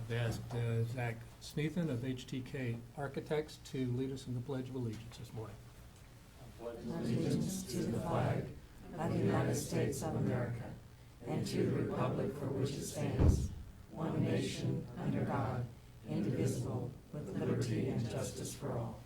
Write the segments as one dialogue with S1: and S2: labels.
S1: I've asked Zach Sneathan of HTK Architects to lead us in the Pledge of Allegiance this morning.
S2: Allegiance to the flag of the United States of America and to the republic for which it stands, one nation, under God, indivisible, with liberty and justice for all.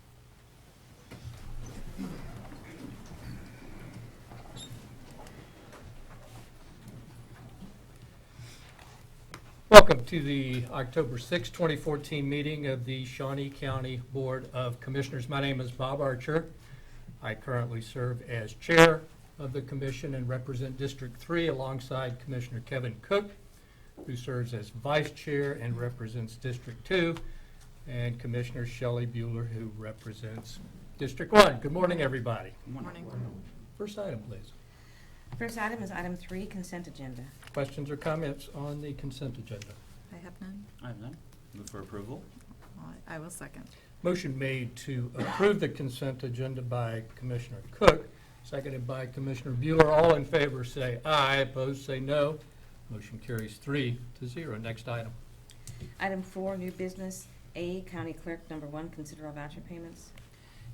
S1: Welcome to the October 6, 2014 meeting of the Shawnee County Board of Commissioners. My name is Bob Archer. I currently serve as chair of the commission and represent District 3 alongside Commissioner Kevin Cook, who serves as vice chair and represents District 2, and Commissioner Shelley Bueller, who represents District 1. Good morning, everybody.
S3: Good morning.
S1: First item, please.
S3: First item is item 3, consent agenda.
S1: Questions or comments on the consent agenda?
S4: I have none.
S5: I have none. Move for approval.
S4: I will second.
S1: Motion made to approve the consent agenda by Commissioner Cook, seconded by Commissioner Bueller. All in favor say aye, opposed say no. Motion carries 3-0. Next item.
S3: Item 4, new business. A, County Clerk, number 1, consider all voucher payments.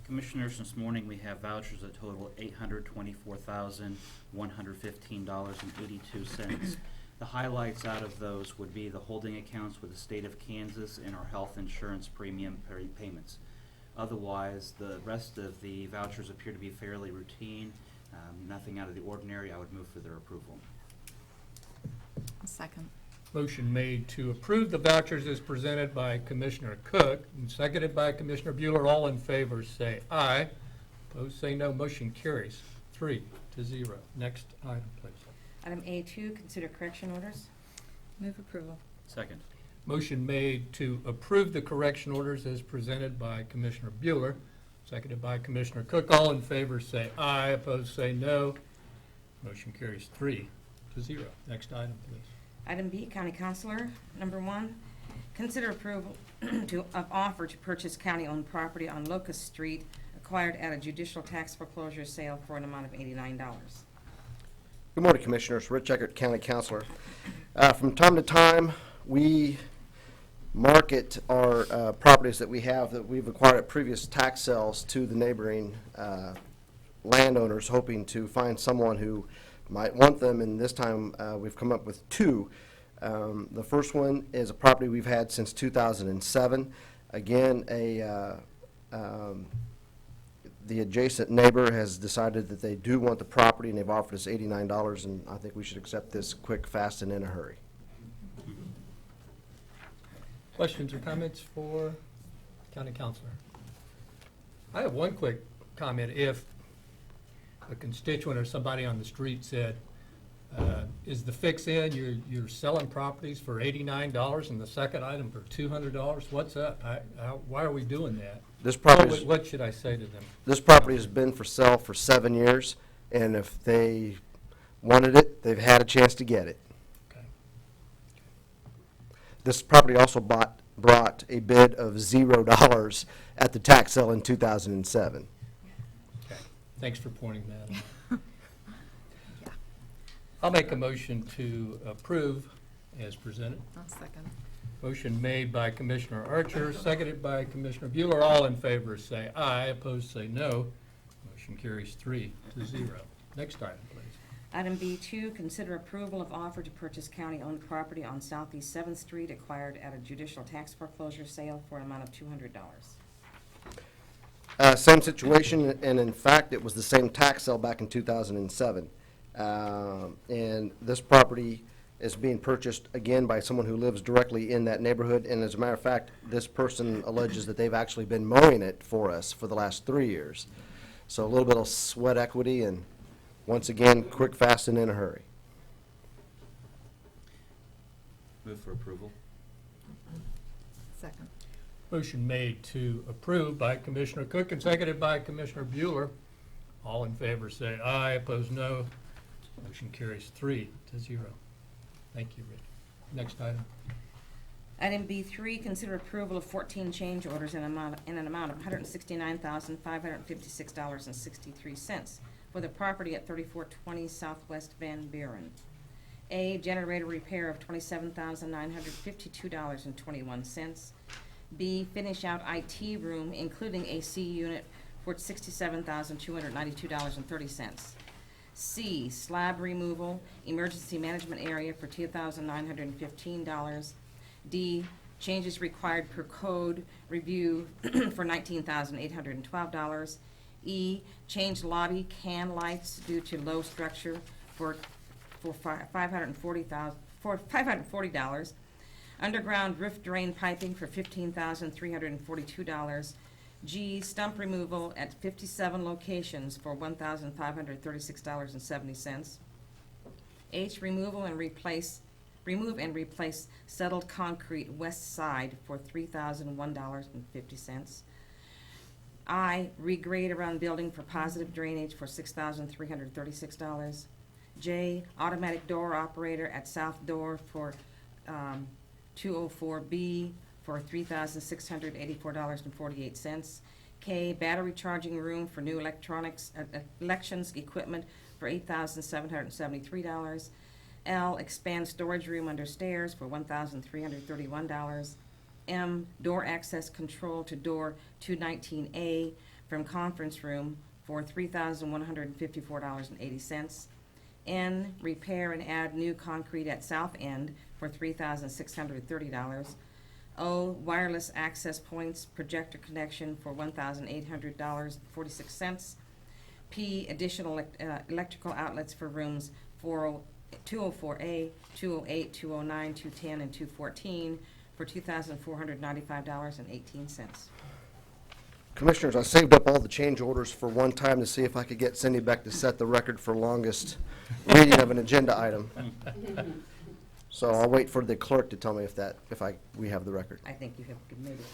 S5: Commissioners, this morning we have vouchers that total $824,115.82. The highlights out of those would be the holding accounts with the state of Kansas and our health insurance premium payments. Otherwise, the rest of the vouchers appear to be fairly routine, nothing out of the ordinary. I would move for their approval.
S4: I'll second.
S1: Motion made to approve the vouchers as presented by Commissioner Cook and seconded by Commissioner Bueller. All in favor say aye, opposed say no. Motion carries 3-0. Next item, please.
S3: Item A2, consider correction orders.
S4: Move approval.
S5: Second.
S1: Motion made to approve the correction orders as presented by Commissioner Bueller, seconded by Commissioner Cook. All in favor say aye, opposed say no. Motion carries 3-0. Next item, please.
S3: Item B, County Counselor, number 1, consider approval of offer to purchase county-owned property on Locust Street acquired at a judicial tax foreclosure sale for an amount of $89.
S6: Good morning, Commissioners. Rich Eckert, County Councilor. From time to time, we market our properties that we have that we've acquired at previous tax sales to the neighboring landowners, hoping to find someone who might want them, and this time we've come up with 2. The first one is a property we've had since 2007. Again, the adjacent neighbor has decided that they do want the property, and they've offered us $89, and I think we should accept this quick, fast, and in a hurry.
S1: Questions or comments for County Counselor? I have one quick comment. If a constituent or somebody on the street said, is the fix in, you're selling properties for $89 and the second item for $200, what's up? Why are we doing that?
S6: This property
S1: What should I say to them?
S6: This property has been for sale for 7 years, and if they wanted it, they've had a chance to get it.
S1: Okay.
S6: This property also brought a bid of $0 at the tax sale in 2007.
S1: Okay. Thanks for pointing that out.
S4: Yeah.
S1: I'll make a motion to approve as presented.
S4: I'll second.
S1: Motion made by Commissioner Archer, seconded by Commissioner Bueller. All in favor say aye, opposed say no. Motion carries 3-0. Next item, please.
S3: Item B2, consider approval of offer to purchase county-owned property on Southeast 7th Street acquired at a judicial tax foreclosure sale for an amount of $200.
S6: Same situation, and in fact, it was the same tax sale back in 2007. And this property is being purchased again by someone who lives directly in that neighborhood. And as a matter of fact, this person alleges that they've actually been mowing it for us for the last 3 years. So a little bit of sweat equity, and once again, quick, fast, and in a hurry.
S5: Move for approval.
S4: Second.
S1: Motion made to approve by Commissioner Cook and seconded by Commissioner Bueller. All in favor say aye, opposed no. Motion carries 3-0. Thank you, Rich. Next item.
S3: Item B3, consider approval of 14 change orders in an amount of $169,556.63 for the property at 3420 Southwest Van Buren. A, generator repair of $27,952.21. B, finish out IT room, including AC unit, for $67,292.30. C, slab removal, emergency management area for $2,915. D, changes required per code review for $19,812. E, change lobby can lights due to low structure for $540. Underground roof drain piping for $15,342. G, stump removal at 57 locations for $1,536.70. H, remove and replace settled concrete west side for $3,001.50. I, regrade around building for positive drainage for $6,336. J, automatic door operator at south door for 204B for $3,684.48. K, battery charging room for new elections equipment for $8,773. L, expand storage room under stairs for $1,331. M, door access control to door 219A from conference room for $3,154.80. N, repair and add new concrete at south end for $3,630. O, wireless access points projector connection for $1,800.46. P, additional electrical outlets for rooms 204A, 208, 209, 210, and 214 for $2,495.18.
S6: Commissioners, I saved up all the change orders for one time to see if I could get Cindy Beck to set the record for longest reading of an agenda item. So I'll wait for the clerk to tell me if we have the record.
S3: I think you have made it.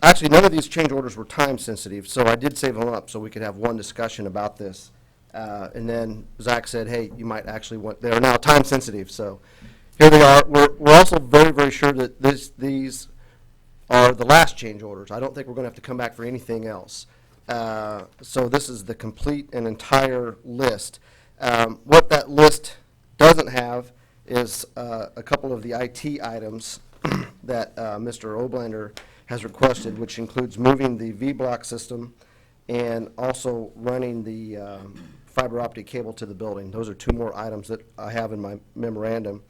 S6: Actually, none of these change orders were time sensitive, so I did save them up so we could have one discussion about this. And then Zach said, hey, you might actually want, they are now time sensitive, so here they are. We're also very, very sure that these are the last change orders. I don't think we're going to have to come back for anything else. So this is the complete and entire list. What that list doesn't have is a couple of the IT items that Mr. Oblander has requested, which includes moving the V-block system and also running the fiber optic cable to the building. Those are two more items that I have in my memorandum.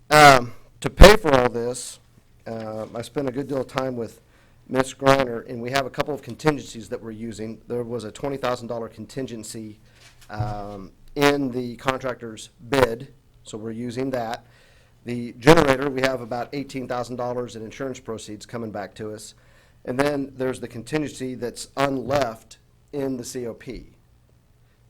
S6: To pay for all this, I spent a good deal of time with Ms. Griner, and we have a couple of contingencies that we're using. There was a $20,000 contingency in the contractor's bid, so we're using that. The generator, we have about $18,000 in insurance proceeds coming back to us. And then there's the contingency that's unleft in the COP.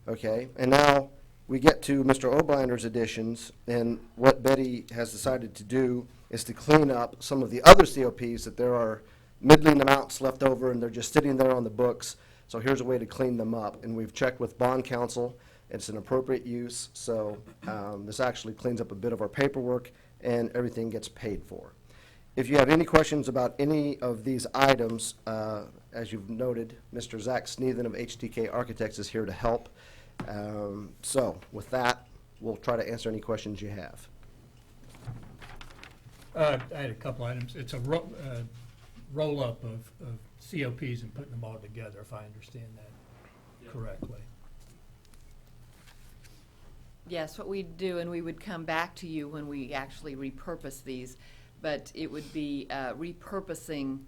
S6: Okay, and now we get to Mr. Oblander's additions, and what Betty has decided to do is to clean up some of the other COPs that there are middling amounts left over and they're just sitting there on the books. So here's a way to clean them up. And we've checked with bond counsel. It's an appropriate use. So this actually cleans up a bit of our paperwork and everything gets paid for. If you have any questions about any of these items, as you've noted, Mr. Zach Sneathen of HTK Architects is here to help. So with that, we'll try to answer any questions you have.
S1: I had a couple items. It's a roll-up of COPs and putting them all together, if I understand that correctly.
S7: Yes, what we do, and we would come back to you when we actually repurpose these, but it would be repurposing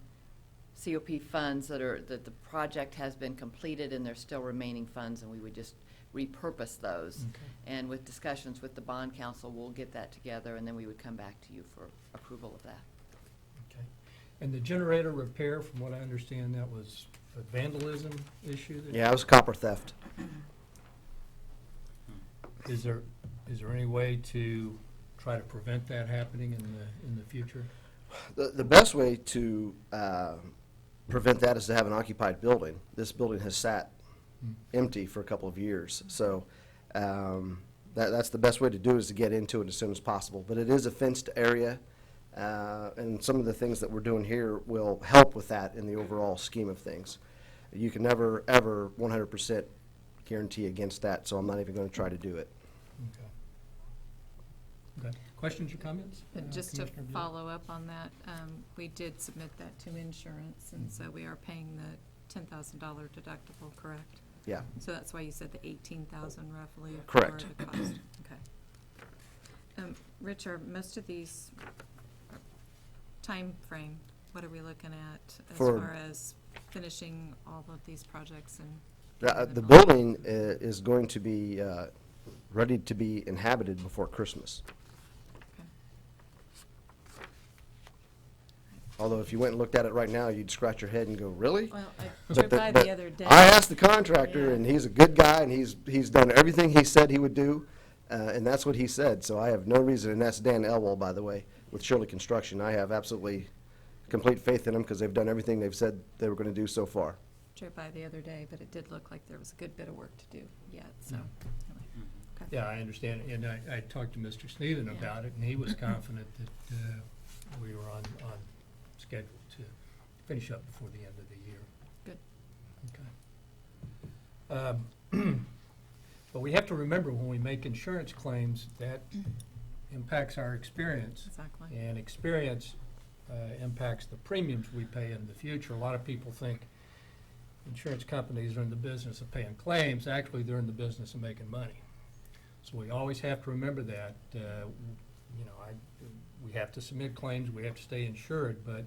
S7: COP funds that the project has been completed and there's still remaining funds, and we would just repurpose those.
S1: Okay.
S7: And with discussions with the bond council, we'll get that together, and then we would come back to you for approval of that.
S1: Okay. And the generator repair, from what I understand, that was a vandalism issue?
S6: Yeah, it was copper theft.
S1: Is there any way to try to prevent that happening in the future?
S6: The best way to prevent that is to have an occupied building. This building has sat empty for a couple of years. So that's the best way to do, is to get into it as soon as possible. But it is a fenced area, and some of the things that we're doing here will help with that in the overall scheme of things. You can never, ever 100% guarantee against that, so I'm not even going to try to do it.
S1: Okay. Questions or comments?
S4: Just to
S1: Commissioner Bueller?
S4: follow up on that, we did submit that to insurance, and so we are paying the $10,000 deductible, correct?
S6: Yeah,
S4: So that's why you said the 18,000 roughly
S6: Correct.
S4: for the cost, okay. Rich, are most of these time frame? What are we looking at as
S6: For-
S4: far as finishing all of these projects and?
S6: the
S4: getting them all-
S6: building is going to be ready to be inhabited before Christmas.
S4: Okay.
S6: Although if you went and looked at it right now, you'd scratch your head and go, really?
S4: Well, I
S6: But
S4: drove by
S6: but
S4: the other day.
S6: I asked the contractor,
S4: Yeah.
S6: and he's a good guy, and he's done everything he said he would do, and that's what he said. So I have no reason, and that's Dan Elwell, by the way, with Shirley Construction. I have absolutely complete faith in them because they've done everything they've said they were going to do so far.
S4: Drove by the other day, but it did look like there was a good bit of work to do yet, so. anyway. Okay.
S1: Yeah, I understand, and I talked to Mr. Sneeden
S4: Yeah.
S1: about it, and he was confident that we were on schedule to finish up before the end of the year.
S4: Good.
S1: Okay. But we have to remember, when we make insurance claims, that impacts our experience,
S4: Exactly.
S1: and experience impacts the premiums we pay in the future. A lot of people think insurance companies are in the business of paying claims. Actually, they're in the business of making money. So we always have to remember that. We have to submit claims, we have to stay insured, but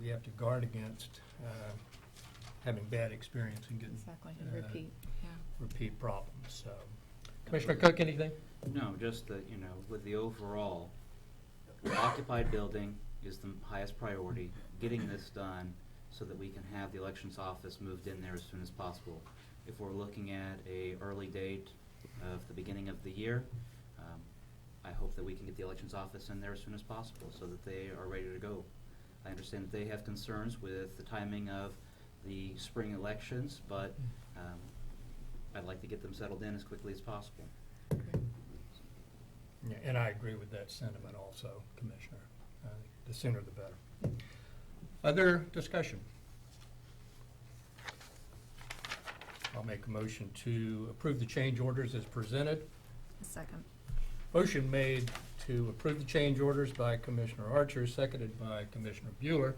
S1: we have to guard against having bad experience and getting
S4: Exactly, and repeat, yeah.
S1: repeat problems. So, Commissioner Cook, anything?
S5: No, just that, with the overall occupied building is the highest priority, getting this done so that we can have the elections office moved in there as soon as possible. If we're looking at a early date of the beginning of the year, I hope that we can get the elections office in there as soon as possible so that they are ready to go. I understand that they have concerns with the timing of the spring elections, but I'd like to get them settled in as quickly as possible.
S1: Yeah, and I agree with that sentiment also, Commissioner. The sooner the better. Other discussion? I'll make a motion to approve the change orders as presented.
S4: A second.
S1: Motion made to approve the change orders by Commissioner Archer, seconded by Commissioner Bueller.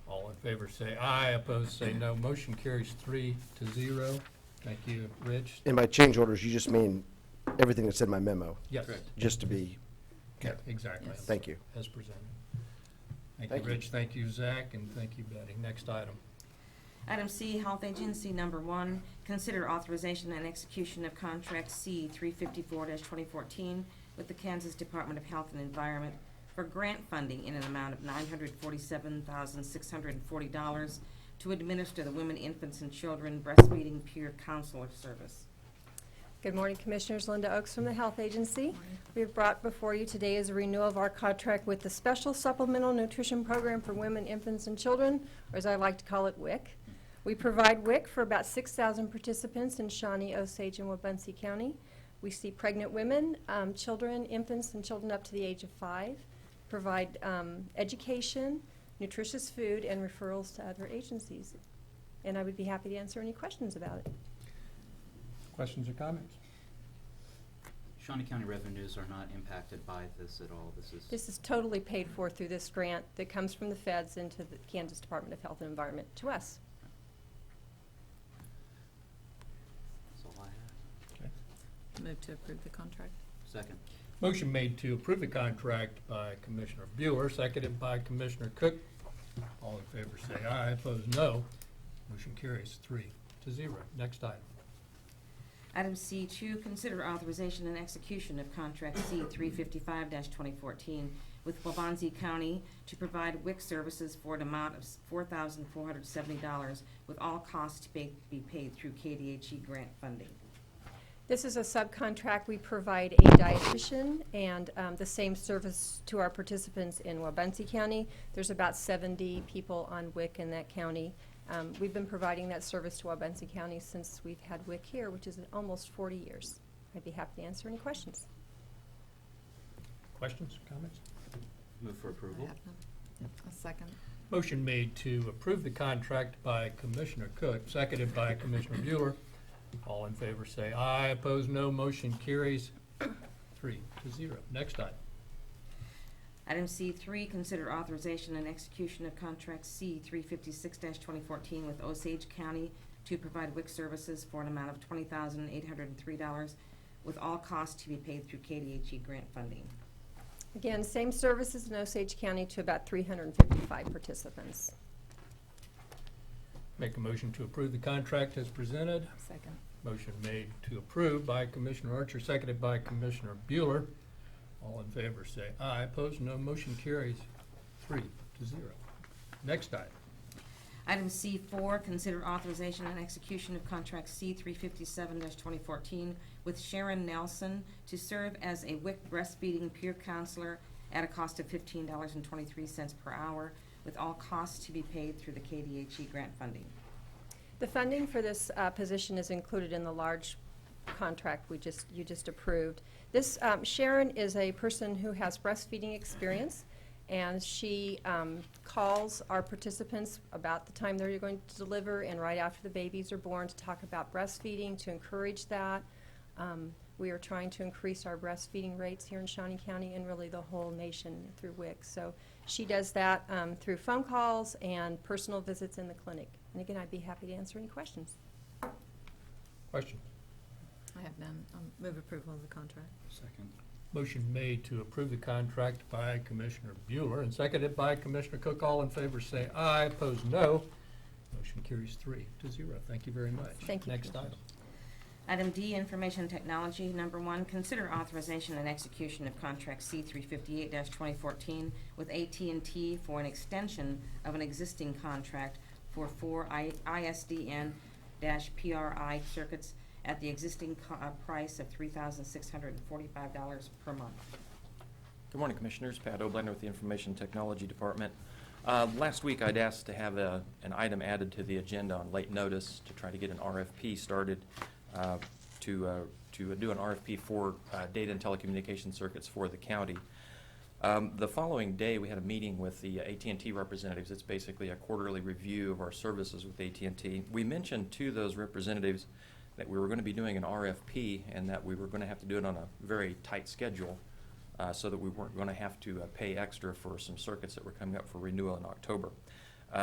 S1: All in favor say aye, opposed say no. Motion carries 3-0. Thank you, Rich.
S6: In my change orders, you just mean everything that's in my memo,
S1: Yes.
S5: Correct.
S6: just to be,
S1: Yeah, exactly.
S4: Yes.
S6: thank you.
S1: As presented. Thank
S6: Thank
S1: you,
S6: you.
S1: Rich. Thank you, Zach, and thank you, Betty. Next item.
S3: Item C, Health Agency Number 1, consider authorization and execution of contract C 354-2014 with the Kansas Department of Health and Environment for grant funding in an amount of $947,640 to administer the Women, Infants, and Children Breastfeeding Peer Counselor Service.
S8: Good morning, Commissioners. Linda Oaks from the Health Agency. We have brought before you today is a renewal of our contract with the Special Supplemental Nutrition Program for Women, Infants, and Children, or as I like to call it, WIC. We provide WIC for about 6,000 participants in Shawnee, Osage, and Wabunsee County. We see pregnant women, children, infants, and children up to the age of 5, provide education, nutritious food, and referrals to other agencies. And I would be happy to answer any questions about it.
S1: Questions or comments?
S5: Shawnee County revenues are not impacted by this at all.
S8: This is totally paid for through this grant that comes from the feds into the Kansas Department of Health and Environment to us.
S5: That's all I have.
S4: Move to approve the contract.
S5: Second.
S1: Motion made to approve the contract by Commissioner Bueller, seconded by Commissioner Cook. All in favor say aye, opposed no. Motion carries 3-0. Next item.
S3: Item C2, consider authorization and execution of contract C 355-2014 with Wabunsee County to provide WIC services for an amount of $4,470 with all costs to be paid through KDHE grant funding.
S8: This is a subcontract. We provide a dietitian and the same service to our participants in Wabunsee County. There's about 70 people on WIC in that county. We've been providing that service to Wabunsee County since we've had WIC here, which is almost 40 years. I'd be happy to answer any questions.
S1: Questions, comments?
S5: Move for
S4: I
S5: approval.
S4: have none. Yep, a second.
S1: Motion made to approve the contract by Commissioner Cook, seconded by Commissioner Bueller. All in favor say aye, opposed no. Motion carries 3-0. Next item.
S3: Item C3, consider authorization and execution of contract C-356-2014 with Osage County to provide WIC services for an amount of $20,803, with all costs to be paid through KDHE grant funding.
S8: Again, same services in Osage County to about 355 participants.
S1: Make a motion to approve the contract as presented.
S7: Second.
S1: Motion made to approve by Commissioner Archer, seconded by Commissioner Bueller. All in favor say aye. Opposed, no. Motion carries 3-0. Next item.
S3: Item C4, consider authorization and execution of contract C-357-2014 with Sharon Nelson to serve as a WIC breastfeeding peer counselor at a cost of $15.23 per hour, with all costs to be paid through the KDHE grant funding.
S8: The funding for this position is included in the large contract you just approved. This Sharon is a person who has breastfeeding experience, and she calls our participants about the time they're going to deliver and right after the babies are born to talk about breastfeeding, to encourage that. We are trying to increase our breastfeeding rates here in Shawnee County and really the whole nation through WIC. So she does that through phone calls and personal visits in the clinic. And again, I'd be happy to answer any questions.
S1: Question.
S4: I have none. I'll move approval of the contract.
S5: Second.
S1: Motion made to approve the contract by Commissioner Bueller and seconded by Commissioner Cook. All in favor say aye. Opposed, no. Motion carries 3-0. Thank you very much.
S8: Thank you,
S1: Next
S8: Commissioner.
S1: item.
S3: Item D, Information Technology. Number 1, consider authorization and execution of contract C-358-2014 with AT&T for an extension of an existing contract for 4 ISDN-PRI circuits at the existing price of $3,645 per month.
S9: Good morning, Commissioners. Pat Oblander with the Information Technology Department. Last week, I'd asked to have an item added to the agenda on late notice to try to get an RFP started to do an RFP for data and telecommunication circuits for the county. The following day, we had a meeting with the AT&T representatives. It's basically a quarterly review of our services with AT&T. We mentioned to those representatives that we were going to be doing an RFP and that we were going to have to do it on a very tight schedule so that we weren't going to have to pay extra for some circuits that were coming up for renewal in October.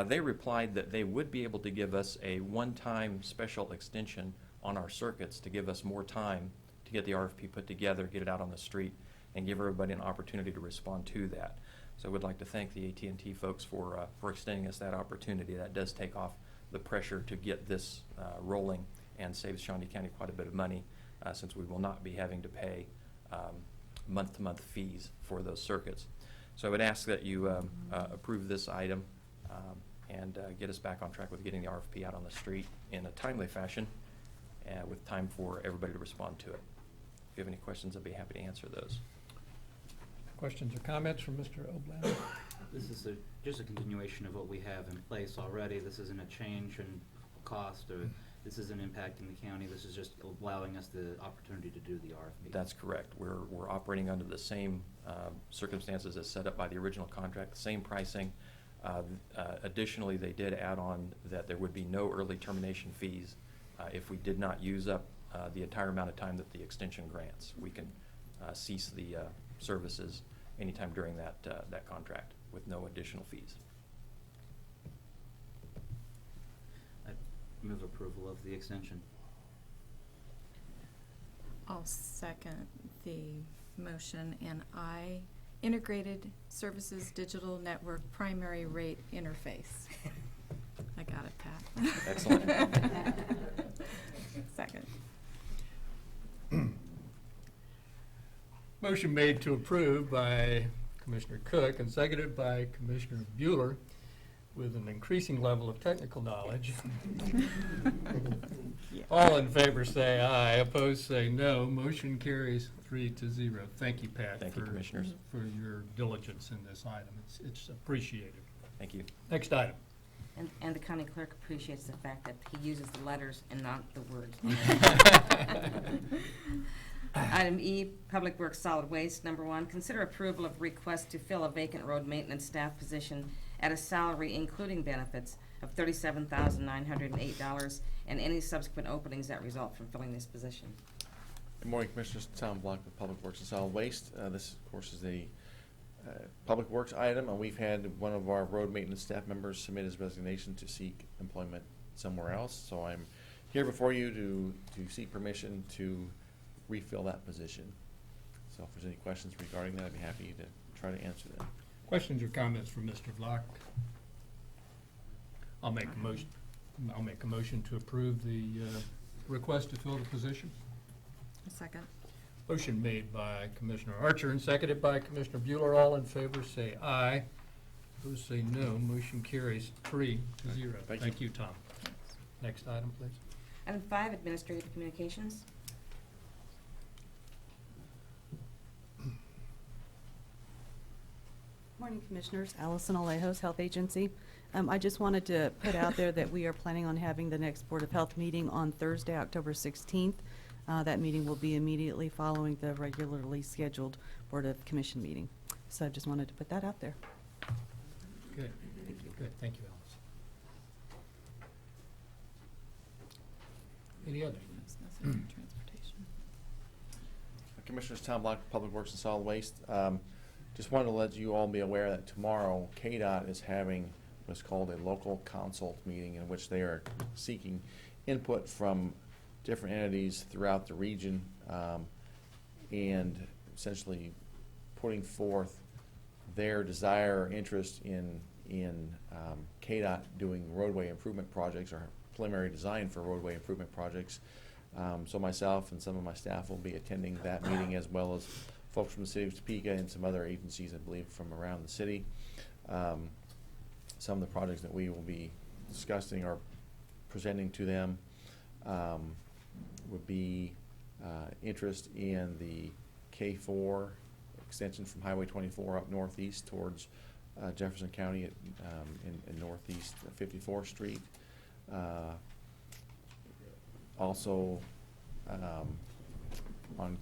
S9: They replied that they would be able to give us a one-time special extension on our circuits to give us more time to get the RFP put together, get it out on the street, and give everybody an opportunity to respond to that. So I would like to thank the AT&T folks for extending us that opportunity. That does take off the pressure to get this rolling and saves Shawnee County quite a bit of money since we will not be having to pay month-to-month fees for those circuits. So I would ask that you approve this item and get us back on track with getting the RFP out on the street in a timely fashion with time for everybody to respond to it. If you have any questions, I'd be happy to answer those.
S1: Questions or comments from Mr. Oblander?
S5: This is just a continuation of what we have in place already. This isn't a change in cost, or this isn't impacting the county. This is just allowing us the opportunity to do the RFP.
S9: That's correct. We're operating under the same circumstances as set up by the original contract, the same pricing. Additionally, they did add on that there would be no early termination fees if we did not use up the entire amount of time that the extension grants. We can cease the services anytime during that contract with no additional fees.
S5: I move approval of the extension.
S4: I'll second the motion, and Integrated Services Digital Network Primary Rate Interface. I got it, Pat.
S9: Excellent.
S4: Second.
S1: Motion made to approve by Commissioner Cook and seconded by Commissioner Bueller with an increasing level of technical knowledge. All in favor say aye. Opposed say no. Motion carries 3-0. Thank you, Pat.
S9: Thank you, Commissioners.
S1: For your diligence in this item. It's appreciated.
S9: Thank you.
S1: Next item.
S3: And the county clerk appreciates the fact that he uses the letters and not the words. Item E, Public Works Solid Waste. Number 1, consider approval of request to fill a vacant road maintenance staff position at a salary including benefits of $37,908 and any subsequent openings that result from filling this position.
S10: Good morning, Commissioners. Tom Block with Public Works and Solid Waste. This, of course, is a Public Works item, and we've had one of our road maintenance staff members submit his resignation to seek employment somewhere else. So I'm here before you to seek permission to refill that position. So if there's any questions regarding that, I'd be happy to try to answer them.
S1: Questions or comments from Mr. Vlock? I'll make a motion to approve the request to fill the position.
S4: A second.
S1: Motion made by Commissioner Archer and seconded by Commissioner Bueller. All in favor say aye. Opposed say no. Motion carries 3-0.
S10: Thank you.
S1: Tom. Next item, please.
S3: Item 5, Administrative Communications.
S11: Morning, Commissioners. Allison Alejos, Health Agency. I just wanted to put out there that we are planning on having the next Board of Health meeting on Thursday, October 16th. That meeting will be immediately following the regularly scheduled Board of Commission meeting. So I just wanted to put that out there.
S1: Good. Good. Thank you, Alice. Any others?
S4: Transportation.
S10: Commissioners, Tom Block, Public Works and Solid Waste. Just wanted to let you all be aware that tomorrow KDOT is having what's called a local consult meeting, in which they are seeking input from different entities throughout the region, and essentially putting forth their desire or interest in KDOT doing roadway improvement projects or preliminary design for roadway improvement projects. So myself and some of my staff will be attending that meeting, as well as folks from the city of Topeka and some other agencies, I believe, from around the city. Some of the projects that we will be discussing or presenting to them would be interest in the K4 extension from Highway 24 up northeast towards Jefferson County in northeast 54th Street. Also on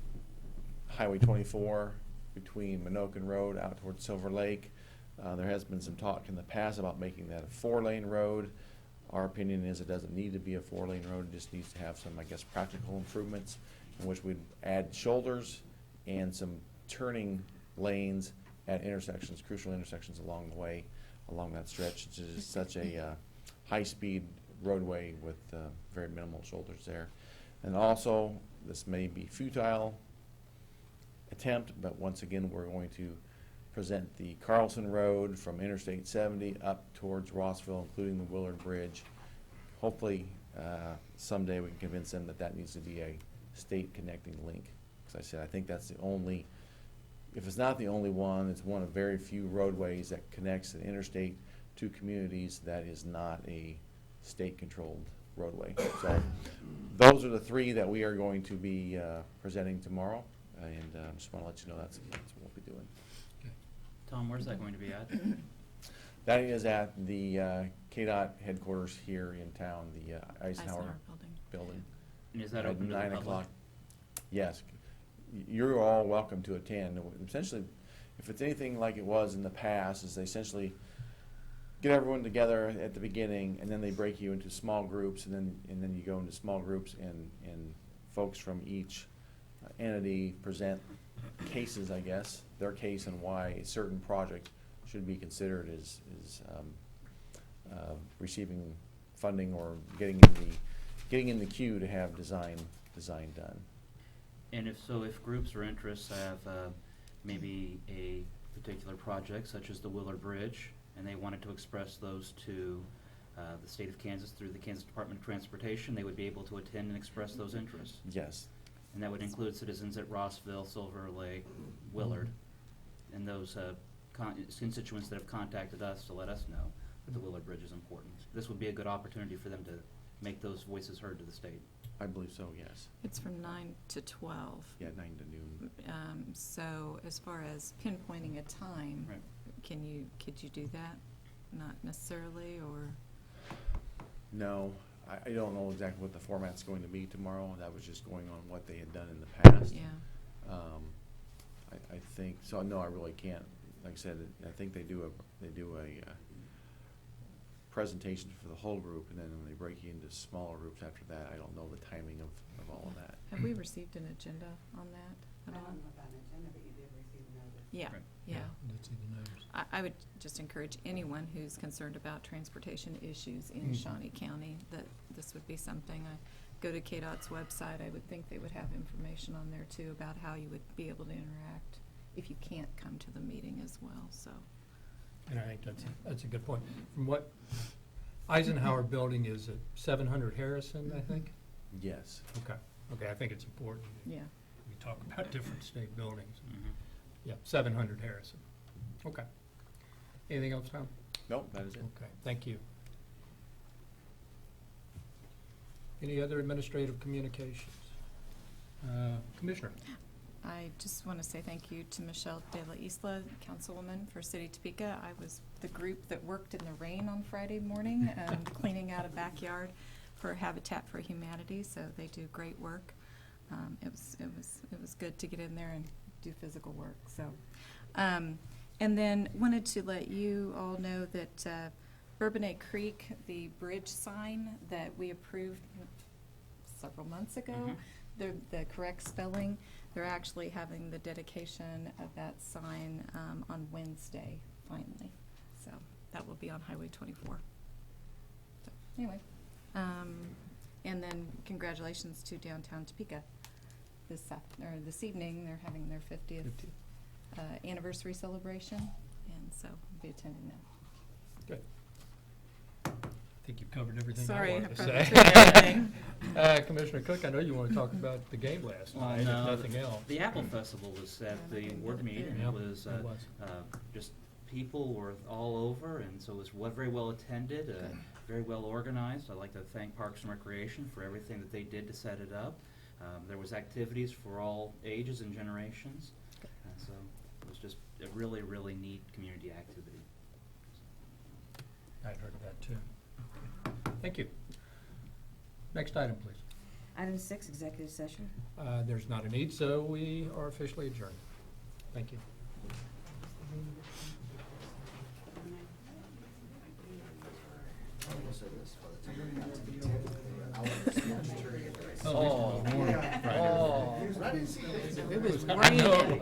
S10: Highway 24 between Minokan Road out towards Silver Lake. There has been some talk in the past about making that a 4-lane road. Our opinion is it doesn't need to be a 4-lane road. It just needs to have some, I guess, practical improvements, in which we'd add shoulders and some turning lanes at intersections, crucial intersections along the way, along that stretch. It's just such a high-speed roadway with very minimal shoulders there. And also, this may be futile attempt, but once again, we're going to present the Carlson Road from Interstate 70 up towards Rossville, including the Willard Bridge. Hopefully, someday we can convince them that that needs to be a state connecting link. As I said, I think that's the only, if it's not the only one, it's one of very few roadways that connects an interstate to communities that is not a state-controlled roadway. So those are the 3 that we are going to be presenting tomorrow, and just want to let you know that's what we'll be doing.
S5: Tom, where's that going to be at?
S10: That is at the KDOT headquarters here in town, the Eisenhower building.
S5: And is that
S10: At
S5: open to the
S10: 9
S5: public?
S10: o'clock. Yes. You're all welcome to attend. Essentially, if it's anything like it was in the past, is they essentially get everyone together at the beginning, and then they break you into small groups, and then you go into small groups, and folks from each entity present cases, I guess, their case and why a certain project should be considered as receiving funding or getting in the queue to have design done.
S5: And if groups or interests have maybe a particular project, such as the Willard Bridge, and they wanted to express those to the state of Kansas through the Kansas Department of Transportation, they would be able to attend and express those interests.
S10: Yes.
S5: And that would include citizens at Rossville, Silver Lake, Willard, and those constituents that have contacted us to let us know that the Willard Bridge is important. This would be a good opportunity for them to make those voices heard to the state.
S10: I believe so, yes.
S4: It's from 9 to 12.
S10: Yeah, 9 to noon.
S4: So as far as pinpointing a time,
S5: Right.
S4: could you do that? Not necessarily, or?
S10: No, I don't know exactly what the format's going to be tomorrow. That was just going on what they had done in the past.
S4: Yeah.
S10: I think, so no, I really can't. Like I said, I think they do a presentations for the whole group, and then when they break you into smaller groups after that, I don't know the timing of all of that.
S4: Have we received an agenda on that at all? Yeah,
S5: Right.
S4: yeah.
S1: Let's see the numbers.
S4: I would just encourage anyone who's concerned about transportation issues in Shawnee County, that this would be something. I go to KDOT's website, I would think they would have information on there too about how you would be able to interact if you can't come to the meeting as well, so.
S1: And I think that's a good point. From what Eisenhower Building is at 700 Harrison, I think?
S10: Yes.
S1: Okay, I think it's important.
S4: Yeah.
S1: We talk about different state buildings.
S5: Mhm.
S1: Yeah, 700 Harrison. Okay. Anything else, Tom?
S10: Nope, that is it.
S1: Okay, thank you. Any other administrative communications? Commissioner?
S4: I just want to say thank you to Michelle De La Isla, Councilwoman for City of Topeka. I was the group that worked in the rain on Friday morning, cleaning out a backyard for Habitat for Humanity, so they do great work. It was good to get in there and do physical work, so. And then wanted to let you all know that Bourbonnais Creek, the bridge sign that we approved several months ago, the correct spelling, they're actually having the dedication of that sign on Wednesday, finally. So that will be on Highway 24. So, anyway, and then congratulations to Downtown Topeka. This evening, they're having their 50th anniversary celebration, and so I'll be attending that.
S1: Good. I think you've covered everything I
S4: Sorry,
S1: wanted
S4: I
S1: to
S4: probably
S1: say.
S4: forgot everything.
S1: Commissioner Cook, I know you want to talk about the game last
S5: Well,
S1: night, if
S5: no,
S1: nothing else.
S5: The Apple Festival was at the ward meeting,
S1: Yeah,
S5: and it was,
S1: it was.
S5: just people were all over, and so it was very well attended, very well organized. I'd like to thank Parks and Recreation for everything that they did to set it up. There was activities for all ages and generations, and so it was just a really, really neat community activity.
S1: I'd heard of that too. Okay. Thank you. Next item, please.
S3: Item 6, executive session.
S1: There's not a need, so we are officially adjourned. Thank you. Oh,
S3: It was
S1: I know.